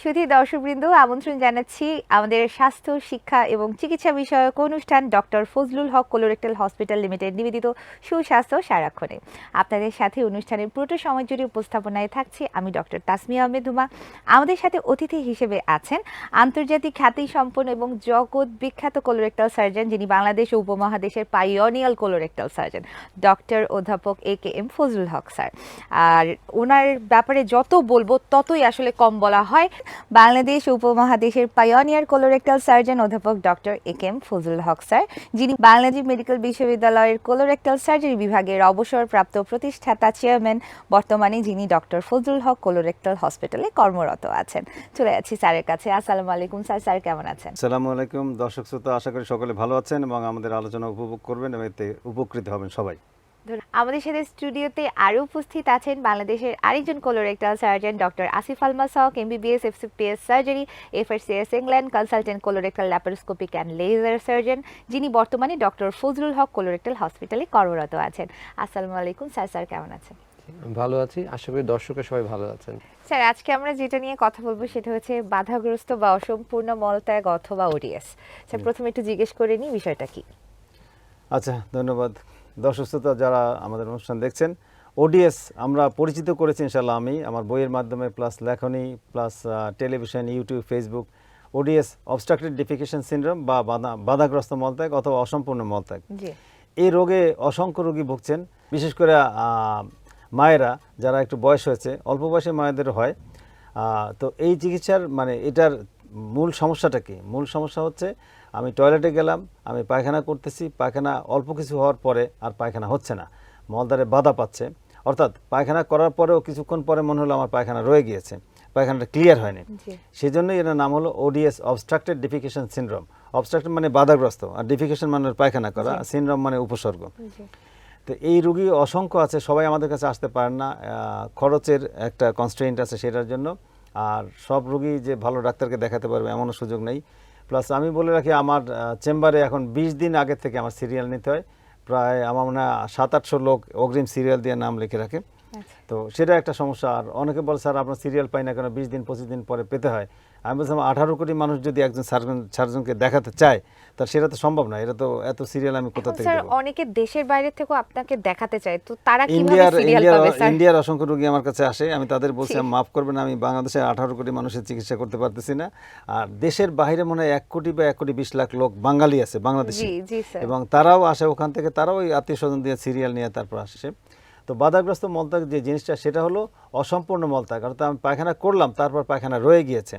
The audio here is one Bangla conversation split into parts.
সুধী দর্শকবৃন্দ, আমন্ত্রণ জানাচ্ছি আমাদের স্বাস্থ্য শিক্ষা এবং চিকিৎসা বিষয়ক অনুষ্ঠান ডক্টর ফজলুল হক কোলোরেক্টাল হসপিটাল লিমিটেড নিবেদিত সুস্বাস্থ্য সারাক্ষণে। আপনাদের সাথে অনুষ্ঠানের পুরো সময় জুড়ে উপস্থাপনায় থাকছি আমি ডক্টর তাসমিয়া আহমেদ হুমা। আমাদের সাথে অতিথি হিসেবে আছেন আন্তর্জাতিক খ্যাতি সম্পন্ন এবং জগৎ বিখ্যাত কোলোরেক্টাল সার্জন, যিনি বাংলাদেশ ও উপমহাদেশের পাইওনিয়াল কোলোরেক্টাল সার্জন ডক্টর অধ্যাপক এ.কে.এম. ফজলুল হক স্যার। আর ওনার ব্যাপারে যত বলবো ততই আসলে কম বলা হয়। বাংলাদেশ উপমহাদেশের পাইওনিয়ার কোলোরেক্টাল সার্জন অধ্যাপক ডক্টর এ.কে.এম. ফজলুল হক স্যার, যিনি বাংলাদেশ মেডিকেল বিশ্ববিদ্যালয়ের কোলোরেক্টাল সার্জারি বিভাগের অবসরপ্রাপ্ত প্রতিষ্ঠাতা চেয়ারম্যান, বর্তমানে যিনি ডক্টর ফজলুল হক কোলোরেক্টাল হসপিটালে কর্মরত আছেন। চলে যাচ্ছি স্যারের কাছে। আসসালামু আলাইকুম স্যার। স্যার কেমন আছেন? আসসালামু আলাইকুম দর্শক শ্রোতা, আশা করি সকলে ভালো আছেন এবং আমাদের আলোচনা উপভোগ করবেন এবং এতে উপকৃত হবেন সবাই। আমাদের সাথে স্টুডিওতে আরও উপস্থিত আছেন বাংলাদেশের আরেকজন colorectal surgeon doctor Asif Almas Haque, MBBS, FCPS surgery, FRCS England, consultant colorectal laparoscopic and laser surgeon, যিনি বর্তমানে ডক্টর ফজলুল হক কোলোরেক্টাল হসপিটালে কর্মরত আছেন। আসসালামু আলাইকুম স্যার। স্যার কেমন আছেন? ভালো আছি, আশা করি দর্শকের সবাই ভালো আছেন। স্যার, আজকে আমরা যেটা নিয়ে কথা বলবো সেটা হচ্ছে বাধাগ্রস্ত বা অসম্পূর্ণ মলত্যাগ অথবা ওডিএস। স্যার, প্রথমে একটু জিজ্ঞেস করে নিই বিষয়টা কি। আচ্ছা, ধন্যবাদ। দর্শক শ্রোতা যারা আমাদের অনুষ্ঠান দেখছেন, ওডিএস আমরা পরিচিত করেছি ইনশাল্লাহ আমি আমার বইয়ের মাধ্যমে, প্লাস লেখনী, plus television, YouTube, Facebook. ODS obstructed defecation syndrome বা বাধাগ্রস্ত মলত্যাগ অথবা অসম্পূর্ণ মলত্যাগ। এই রোগে অসংখ্য রোগী ভুগছেন, বিশেষ করে মায়েরা যারা একটু বয়স হয়েছে, অল্প বয়সে মায়েদের হয়। তো এই চিকিৎসার মানে এটার মূল সমস্যাটা কি? মূল সমস্যা হচ্ছে আমি টয়লেটে গেলাম, আমি পায়খানা করতেছি, পায়খানা অল্প কিছু হওয়ার পরে আর পায়খানা হচ্ছে না, মলদ্বারে বাধা পাচ্ছে। অর্থাৎ পায়খানা করার পরেও কিছুক্ষণ পরে মনে হলো আমার পায়খানা রয়ে গিয়েছে, পায়খানাটা ক্লিয়ার হয়নি। সেই জন্যই এর নাম হলো ওডিএস, অবস্ট্রাকটেড ডিফেকেশন সিনড্রোম। অবস্ট্রাকটেড মানে বাধাগ্রস্ত, আর ডিফেকেশন মানে পায়খানা করা, সিনড্রোম মানে উপসর্গ। তো এই রোগী অসংখ্য আছে, সবাই আমাদের কাছে আসতে পারেন না, খরচের একটা কনস্ট্রেন্ট আছে সেটার জন্য। আর সব রোগী যে ভালো ডাক্তারকে দেখাতে পারবে এমনও সুযোগ নেই। প্লাস আমি বলে রাখি, আমার চেম্বারে এখন 20 দিন আগে থেকে আমার সিরিয়াল নিতে হয়। প্রায় আমার মনে হয় 700-800 লোক অগ্রিম সিরিয়াল দিয়ে নাম লিখে রাখে। তো সেটা একটা সমস্যা। আর অনেকে বলে স্যার আপনার সিরিয়াল পাই না কেন, 20 দিন 25 দিন পরে পেতে হয়। আমি বলছিলাম 18 কোটি মানুষ যদি একজন সার্জনকে দেখাতে চায় তাহলে সেটা তো সম্ভব না, এটা তো এত সিরিয়াল আমি কোথা থেকে দেব? অনেকে দেশের বাইরে থেকেও আপনাকে দেখাতে চায়, তো তারা কিভাবে সিরিয়াল পাবে স্যার? ইন্ডিয়ার অসংখ্য রোগী আমার কাছে আসে, আমি তাদের বলছি মাফ করবেন, আমি বাংলাদেশে 18 কোটি মানুষের চিকিৎসা করতে পারতেছি না। আর দেশের বাইরে মনে হয় 1 কোটি বা 1 কোটি 20 লাখ লোক বাঙালি আছে বাংলাদেশে, এবং তারাও আসে ওখান থেকে, তারাও ওই আত্মীয় স্বজন দিয়ে সিরিয়াল নিয়ে তারপর আসে। তো বাধাগ্রস্ত মলত্যাগ যে জিনিসটা সেটা হলো অসম্পূর্ণ মলত্যাগ, অর্থাৎ আমি পায়খানা করলাম তারপর পায়খানা রয়ে গিয়েছে।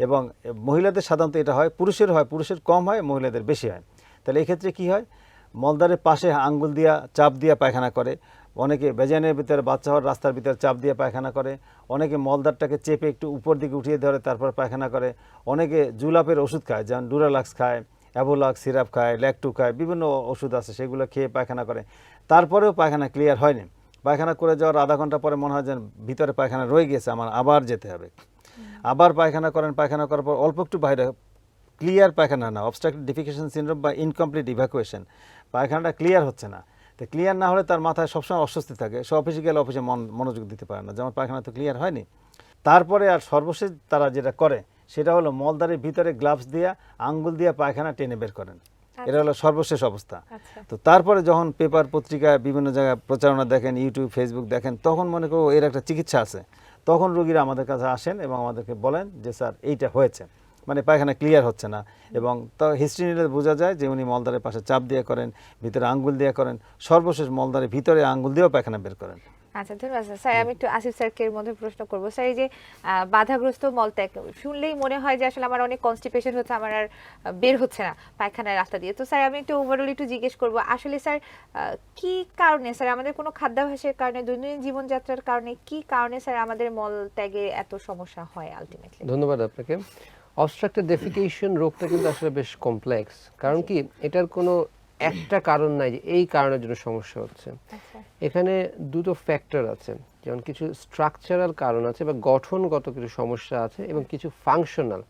এবং মহিলাদের সাধারণত এটা হয়, পুরুষের হয়, পুরুষের কম হয়, মহিলাদের বেশি হয়। তাহলে এক্ষেত্রে কী হয়, মলদ্বারের পাশে আঙ্গুল দিয়া চাপ দিয়ে পায়খানা করে, অনেকে ভেজানের ভিতরে বাচ্চা হওয়ার রাস্তার ভিতরে চাপ দিয়ে পায়খানা করে, অনেকে মলদ্বারটাকে চেপে একটু উপর দিকে উঠিয়ে ধরে তারপর পায়খানা করে, অনেকে জুলাপের ওষুধ খায়, যেমন ডুরালাক্স খায়, অ্যাভোলাক্স সিরাপ খায়, ল্যাকটু খায়, বিভিন্ন ওষুধ আছে সেগুলো খেয়ে পায়খানা করে, তারপরেও পায়খানা ক্লিয়ার হয়নি। পায়খানা করে যাওয়ার আধা ঘন্টা পরে মনে হয় যেন ভিতরে পায়খানা রয়ে গেছে, আমার আবার যেতে হবে। আবার পায়খানা করেন, পায়খানা করার পর অল্প একটু বাইরে, ক্লিয়ার পায়খানা না, অবস্ট্রাকটেড ডিফেকেশন সিনড্রোম বা ইনকমপ্লিট ইভ্যাকুয়েশন, পায়খানাটা ক্লিয়ার হচ্ছে না। তো ক্লিয়ার না হলে তার মাথায় সবসময় অস্বস্তি থাকে, সে অফিসে গেলে অফিসে মনোযোগ দিতে পারে না, যেমন পায়খানা তো ক্লিয়ার হয়নি। তারপরে আর সর্বশেষ তারা যেটা করে সেটা হলো মলদ্বারের ভিতরে গ্লাভস দিয়ে আঙ্গুল দিয়ে পায়খানা টেনে বের করেন, এটা হলো সর্বশেষ অবস্থা। তো তারপরে যখন পেপার পত্রিকায় বিভিন্ন জায়গায় প্রচারণা দেখেন, ইউটিউব ফেসবুক দেখেন, তখন মনে করো এর একটা চিকিৎসা আছে, তখন রোগীরা আমাদের কাছে আসেন এবং আমাদেরকে বলেন যে স্যার এইটা হয়েছে, মানে পায়খানা ক্লিয়ার হচ্ছে না। এবং তো হিস্ট্রি নিলে বোঝা যায় যে উনি মলদ্বারের পাশে চাপ দিয়ে করেন, ভিতরে আঙ্গুল দিয়ে করেন, সর্বশেষ মলদ্বারের ভিতরে আঙ্গুল দিয়েও পায়খানা বের করেন। আচ্ছা, ধন্যবাদ স্যার। আমি একটু আসিফ স্যারকে এর মধ্যে প্রশ্ন করবো। স্যার, এই যে বাধাগ্রস্ত মলত্যাগ শুনলেই মনে হয় যে আসলে আমার অনেক কনস্টিপেশন হচ্ছে, আমার আর বের হচ্ছে না পায়খানার রাস্তা দিয়ে। তো স্যার আমি একটু ওভারঅল একটু জিজ্ঞেস করবো, আসলে স্যার কি কারণে, স্যার আমাদের কোনো খাদ্যাভ্যাসের কারণে, দৈনন্দিন জীবনযাত্রার কারণে, কি কারণে স্যার আমাদের মলত্যাগে এত সমস্যা হয় আলটিমেটলি? ধন্যবাদ আপনাকে। অবস্ট্রাকটেড ডেফিকেশন রোগটা কিন্তু আসলে বেশ কমপ্লেক্স, কারণ কি এটার কোনো একটা কারণ নাই যে এই কারণের জন্য সমস্যা হচ্ছে। এখানে দুটো ফ্যাক্টর আছে, যেমন কিছু স্ট্রাকচারাল কারণ আছে বা গঠনগত কিছু সমস্যা আছে, এবং কিছু ফাংশনাল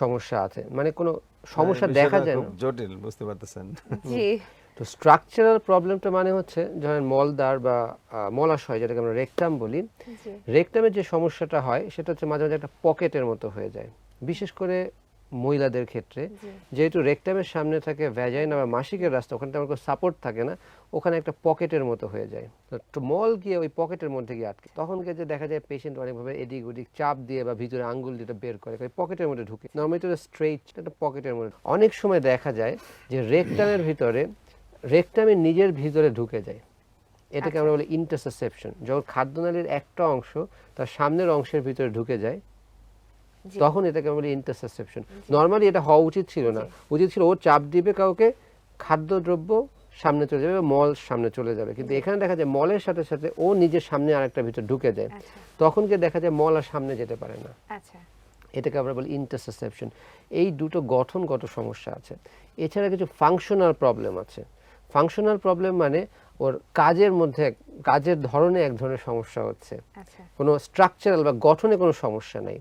সমস্যা আছে। মানে কোনো সমস্যা দেখা যায় না, জটিল, বুঝতে পারতেছেন? জি, তো স্ট্রাকচারাল প্রবলেমটা মানে হচ্ছে ধরেন মলদ্বার বা মলাশয়, যেটাকে আমরা রেকটাম বলি, রেকটামের যে সমস্যাটা হয় সেটা হচ্ছে মাঝে মাঝে একটা পকেটের মতো হয়ে যায়, বিশেষ করে মহিলাদের ক্ষেত্রে। যেহেতু রেকটামের সামনে থাকে ভ্যাজাইনা বা মাসিকের রাস্তা, ওখানে তেমন কোনো সাপোর্ট থাকে না, ওখানে একটা পকেটের মতো হয়ে যায়। তো মল গিয়ে ওই পকেটের মধ্যে গিয়ে আটকে, তখন যে দেখা যায় পেশেন্ট অনেকভাবে এদিক ওদিক চাপ দিয়ে বা ভিতরে আঙ্গুল যেটা বের করে পকেটের মধ্যে ঢুকে, নর্মালি তো স্ট্রেইট একটা পকেটের মধ্যে। অনেক সময় দেখা যায় যে রেকটামের ভিতরে, রেকটামের নিজের ভিতরে ঢুকে যায়, এটাকে আমরা বলি ইন্টারসেপশন। যখন খাদ্যনালীর একটা অংশ তার সামনের অংশের ভিতরে ঢুকে যায়, তখন এটাকে আমরা বলি ইন্টারসেপশন। নর্মালি এটা হওয়া উচিত ছিল না, উচিত ছিল ও চাপ দিবে কাউকে, খাদ্যদ্রব্য সামনে চলে যাবে, মল সামনে চলে যাবে, কিন্তু এখানে দেখা যায় মলের সাথে সাথে ও নিজের সামনে আরেকটা ভিতরে ঢুকে যায়, তখন গিয়ে দেখা যায় মল আর সামনে যেতে পারে না। এটাকে আমরা বলি ইন্টারসেপশন। এই দুটো গঠনগত সমস্যা আছে। এছাড়া কিছু ফাংশনাল প্রবলেম আছে। ফাংশনাল প্রবলেম মানে ওর কাজের মধ্যে, কাজের ধরনে এক ধরনের সমস্যা হচ্ছে, কোনো স্ট্রাকচারাল বা গঠনে কোনো সমস্যা নাই।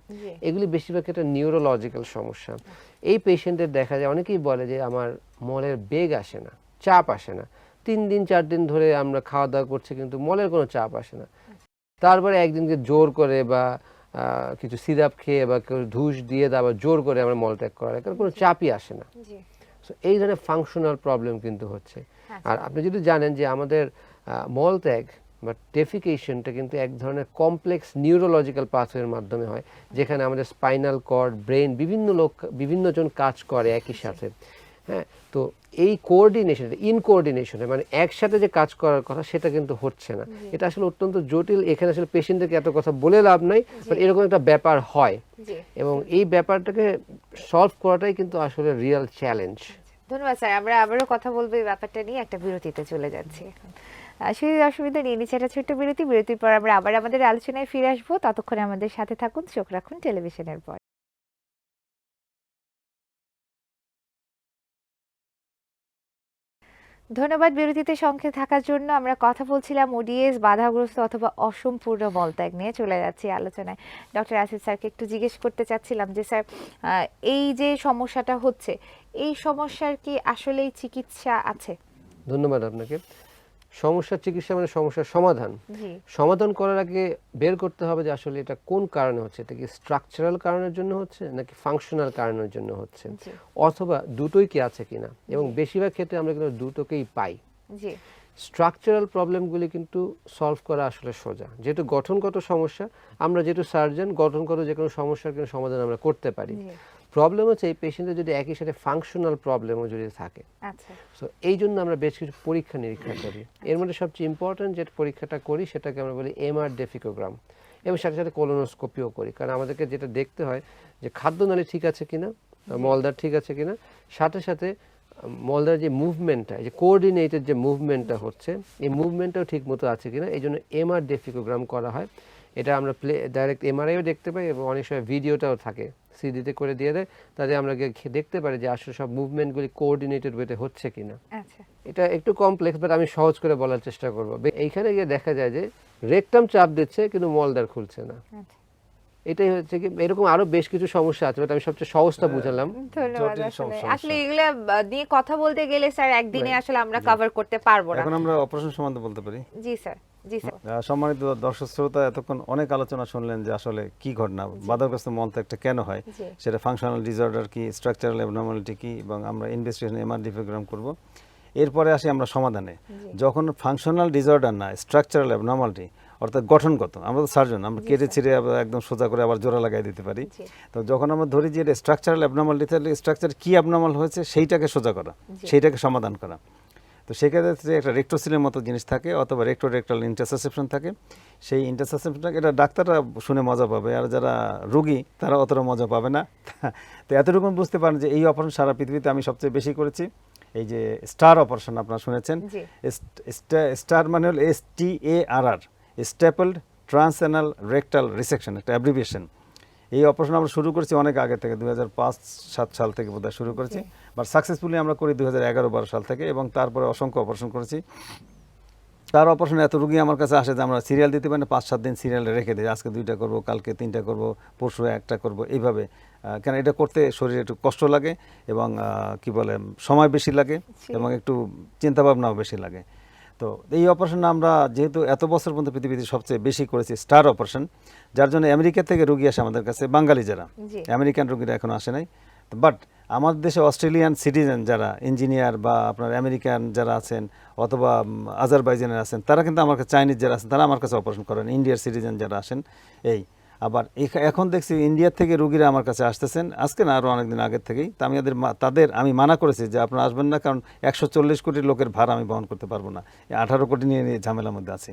এগুলি বেশিরভাগ ক্ষেত্রে নিউরোলজিক্যাল সমস্যা। এই পেশেন্টের দেখা যায় অনেকেই বলে যে আমার মলের বেগ আসে না, চাপ আসে না, 3 দিন 4 দিন ধরে আমরা খাওয়া দাওয়া করছি কিন্তু মলের কোনো চাপ আসে না। তারপরে একদিনকে জোর করে বা কিছু সিরাপ খেয়ে বা ধুস দিয়ে আবার জোর করে আমরা মল ত্যাগ করা, কারণ কোনো চাপই আসে না। এই ধরনের ফাংশনাল প্রবলেম কিন্তু হচ্ছে। আর আপনি যদি জানেন যে আমাদের মল ত্যাগ বা ডেফিকেশনটা কিন্তু এক ধরনের কমপ্লেক্স নিউরোলজিক্যাল পাথওয়ের মাধ্যমে হয়, যেখানে আমাদের স্পাইনাল কর্ড, ব্রেন, বিভিন্ন জন কাজ করে একই সাথে। হ্যাঁ, তো এই কোঅর্ডিনেশন, ইনকোঅর্ডিনেশন মানে একসাথে যে কাজ করার কথা সেটা কিন্তু হচ্ছে না। এটা আসলে অত্যন্ত জটিল। এখানে আসলে পেশেন্টদেরকে এত কথা বলে লাভ নাই, বাট এরকম একটা ব্যাপার হয় এবং এই ব্যাপারটাকে সলভ করাটাই কিন্তু আসলে রিয়েল চ্যালেঞ্জ। ধন্যবাদ স্যার। আমরা আবারও কথা বলবো এই ব্যাপারটা নিয়ে, একটা বিরতিতে চলে যাচ্ছি এখন। সেই অসুবিধা নিয়ে নিচ্ছে একটা ছোট্ট বিরতি। বিরতির পর আমরা আবার আমাদের আলোচনায় ফিরে আসবো। ততক্ষণে আমাদের সাথে থাকুন, চোখ রাখুন টেলিভিশনের পর। ধন্যবাদ বিরতিতে সঙ্গে থাকার জন্য। আমরা কথা বলছিলাম ওডিএস, বাধাগ্রস্ত অথবা অসম্পূর্ণ মলত্যাগ নিয়ে। চলে যাচ্ছি আলোচনায়। ডক্টর আসিফ স্যারকে একটু জিজ্ঞেস করতে চাচ্ছিলাম যে স্যার, এই যে সমস্যাটা হচ্ছে, এই সমস্যার কি আসলেই চিকিৎসা আছে? ধন্যবাদ আপনাকে। সমস্যার চিকিৎসা মানে সমস্যার সমাধান। সমাধান করার আগে বের করতে হবে যে আসলে এটা কোন কারণে হচ্ছে। এটা কি স্ট্রাকচারাল কারণের জন্য হচ্ছে নাকি ফাংশনাল কারণের জন্য হচ্ছে, অথবা দুটোই কি আছে কিনা। এবং বেশিরভাগ ক্ষেত্রে আমরা কিন্তু দুটোকেই পাই। স্ট্রাকচারাল প্রবলেমগুলি কিন্তু সলভ করা আসলে সোজা, যেহেতু গঠনগত সমস্যা। আমরা যেহেতু সার্জন, গঠনগত যে কোনো সমস্যার কিন্তু সমাধান আমরা করতে পারি। প্রবলেম হচ্ছে এই পেশেন্টের যদি একই সাথে ফাংশনাল প্রবলেমও যদি থাকে। সো এই জন্য আমরা বেশ কিছু পরীক্ষা নিরীক্ষা করি। এর মধ্যে সবচেয়ে ইম্পর্টেন্ট যে পরীক্ষাটা করি সেটাকে আমরা বলি এমআর ডেফিকোগ্রাম, এবং সাথে সাথে কোলোনোস্কোপিও করি। কারণ আমাদেরকে যেটা দেখতে হয় যে খাদ্যনালী ঠিক আছে কিনা, মলদ্বার ঠিক আছে কিনা, সাথে সাথে মলদ্বার যে মুভমেন্টটা, যে কোঅর্ডিনেটেড যে মুভমেন্টটা হচ্ছে, এই মুভমেন্টটাও ঠিক মতো আছে কিনা। এই জন্য এমআর ডেফিকোগ্রাম করা হয়। এটা আমরা ডাইরেক্ট এমআরআইও দেখতে পাই এবং অনেক সময় ভিডিওটাও থাকে, সিডিতে করে দিয়ে দেয়, তাতে আমরা দেখতে পারি যে আসলে সব মুভমেন্টগুলি কোঅর্ডিনেটেড ওয়েতে হচ্ছে কিনা। এটা একটু কমপ্লেক্স, বাট আমি সহজ করে বলার চেষ্টা করব। এইখানে গিয়ে দেখা যায় যে রেকটাম চাপ দিচ্ছে কিন্তু মলদ্বার খুলছে না। এটাই হচ্ছে কি, এরকম আরো বেশ কিছু সমস্যা আছে, বাট আমি সবচেয়ে সহজটা বুঝালাম। ধন্যবাদ। আসলে এগুলা নিয়ে কথা বলতে গেলে স্যার একদিনে আসলে আমরা কভার করতে পারবো না। এখন আমরা অপারেশন সম্বন্ধে বলতে পারি। জি স্যার। জি স্যার। সম্মানিত দর্শক শ্রোতা, এতক্ষণ অনেক আলোচনা শুনলেন যে আসলে কি ঘটনা, বাধাগ্রস্ত মলত্যাগটা কেন হয়, সেটা ফাংশনাল ডিসঅর্ডার কি, স্ট্রাকচারাল অ্যাবনর্মালিটি কি, এবং আমরা ইনভেস্টিগেশন এমআর ডেফিকোগ্রাম করব। এরপরে আসি আমরা সমাধানে। যখন ফাংশনাল ডিসঅর্ডার না, স্ট্রাকচারাল অ্যাবনর্মালিটি অর্থাৎ গঠনগত, আমরা তো সার্জন, আমরা কেটে ছিঁড়ে একদম সোজা করে আবার জোড়া লাগাই দিতে পারি। তো যখন আমরা ধরি যে স্ট্রাকচারাল অ্যাবনর্মালিটি, তাহলে স্ট্রাকচার কি অ্যাবনর্মাল হয়েছে সেইটাকে সোজা করা, সেইটাকে সমাধান করা। তো সেক্ষেত্রে একটা রেক্টোসিলের মতো জিনিস থাকে, অথবা রেক্টোরেক্টাল ইন্টারসেপশন থাকে। সেই ইন্টারসেপশনটাকে এটা ডাক্তাররা শুনে মজা পাবে, আর যারা রোগী তারা অতটা মজা পাবে না। তো এতটুকু বুঝতে পারেন যে এই অপারেশন সারা পৃথিবীতে আমি সবচেয়ে বেশি করেছি। এই যে স্টার অপারেশন আপনারা শুনেছেন, স্টার মানে হল STARR, স্ট্যাপলড ট্রান্সঅ্যানাল রেক্টাল রিসেকশন, একটা অ্যাব্রিভিয়েশন। এই অপারেশন আমরা শুরু করেছি অনেক আগে থেকে, 2005-07 সাল থেকে বোধহয় শুরু করেছি, বাট সাকসেসফুলি আমরা করি 2011-12 সাল থেকে, এবং তারপরে অসংখ্য অপারেশন করেছি। স্টার অপারেশনে এত রুগী আমার কাছে আসে যে আমরা সিরিয়াল দিতে পারি না, 5-7 দিন সিরিয়ালে রেখে দিই, আজকে 2টা করব, কালকে 3টা করব, পরশু 1টা করব, এইভাবে। কেন এটা করতে শরীরে একটু কষ্ট লাগে এবং কি বলে সময় বেশি লাগে এবং একটু চিন্তা ভাবনাও বেশি লাগে। তো এই অপারেশন আমরা যেহেতু এত বছর পর্যন্ত পৃথিবীতে সবচেয়ে বেশি করেছি স্টার অপারেশন, যার জন্য আমেরিকা থেকে রুগী আসে আমাদের কাছে, বাঙালি যারা, আমেরিকান রুগীরা এখনো আসে নাই। বাট আমাদের দেশে অস্ট্রেলিয়ান সিটিজেন যারা ইঞ্জিনিয়ার বা আপনার আমেরিকান যারা আছেন অথবা আজারবাইজানের আছেন, তারা কিন্তু আমার কাছে, চাইনিজ যারা আছেন তারা আমার কাছে অপারেশন করেন, ইন্ডিয়ার সিটিজেন যারা আসেন। এই আবার এখন দেখছি ইন্ডিয়ার থেকে রুগীরা আমার কাছে আসতেছেন, আজকে না আরও অনেকদিন আগের থেকেই। তো আমি তাদের আমি মানা করেছি যে আপনারা আসবেন না, কারণ 140 কোটি লোকের ভাড়া আমি বহন করতে পারবো না, 18 কোটি নিয়ে ঝামেলার মধ্যে আছি।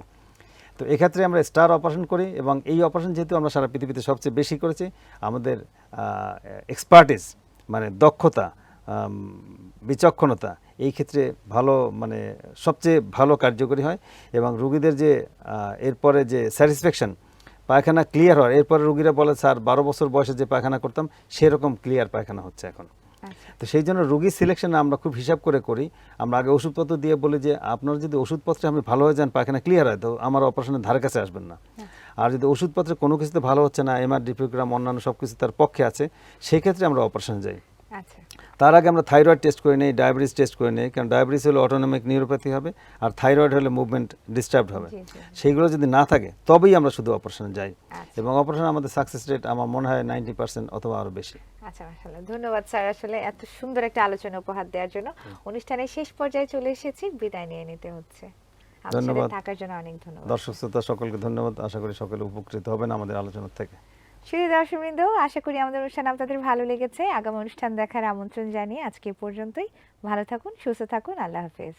তো এক্ষেত্রে আমরা স্টার অপারেশন করি এবং এই অপারেশন যেহেতু আমরা সারা পৃথিবীতে সবচেয়ে বেশি করেছি, আমাদের এক্সপার্টিস মানে দক্ষতা, বিচক্ষণতা এই ক্ষেত্রে ভালো, মানে সবচেয়ে ভালো কার্যকরী হয় এবং রুগীদের যে এরপরে যে স্যাটিসফ্যাকশন, পায়খানা ক্লিয়ার হয়, এরপরে রুগীরা বলে স্যার 12 বছর বয়সে যে পায়খানা করতাম সেরকম ক্লিয়ার পায়খানা হচ্ছে এখন। তো সেই জন্য রুগী সিলেকশন আমরা খুব হিসাব করে করি। আমরা আগে ওষুধপত্র দিয়ে বলি যে আপনার যদি ওষুধপত্রে আপনি ভালো হয়ে যান, পায়খানা ক্লিয়ার হয়, তো আমার অপারেশনের ধারে কাছে আসবেন না। আর যদি ওষুধপত্রে কোনো কিছুতে ভালো হচ্ছে না, এমআরডি প্রোগ্রাম অন্যান্য সব কিছু তার পক্ষে আছে, সেই ক্ষেত্রে আমরা অপারেশনে যাই। তার আগে আমরা থাইরয়েড টেস্ট করে নিই, ডায়াবেটিস টেস্ট করে নিই, কারণ ডায়াবেটিস হলে অটোনমিক নিউরোপ্যাথি হবে আর থাইরয়েড হলে মুভমেন্ট ডিস্টার্ব হবে। সেইগুলো যদি না থাকে তবেই আমরা শুধু অপারেশনে যাই এবং অপারেশন আমাদের সাকসেস রেট আমার মনে হয় 90% অথবা আরও বেশি। আচ্ছা, মাশাআল্লাহ, ধন্যবাদ স্যার আসলে এত সুন্দর একটা আলোচনা উপহার দেওয়ার জন্য। অনুষ্ঠানের শেষ পর্যায়ে চলে এসেছি, বিদায় নিয়ে নিতে হচ্ছে। ধন্যবাদ থাকার জন্য অনেক ধন্যবাদ। দর্শক শ্রোতা সকলকে ধন্যবাদ, আশা করি সকলে উপকৃত হবেন আমাদের আলোচনা থেকে। সুধী দর্শকবৃন্দ, আশা করি আমাদের অনুষ্ঠান আপনাদের ভালো লেগেছে। আগামী অনুষ্ঠান দেখার আমন্ত্রণ জানিয়ে আজকে পর্যন্তই। ভালো থাকুন, সুস্থ থাকুন, আল্লাহ হাফেজ।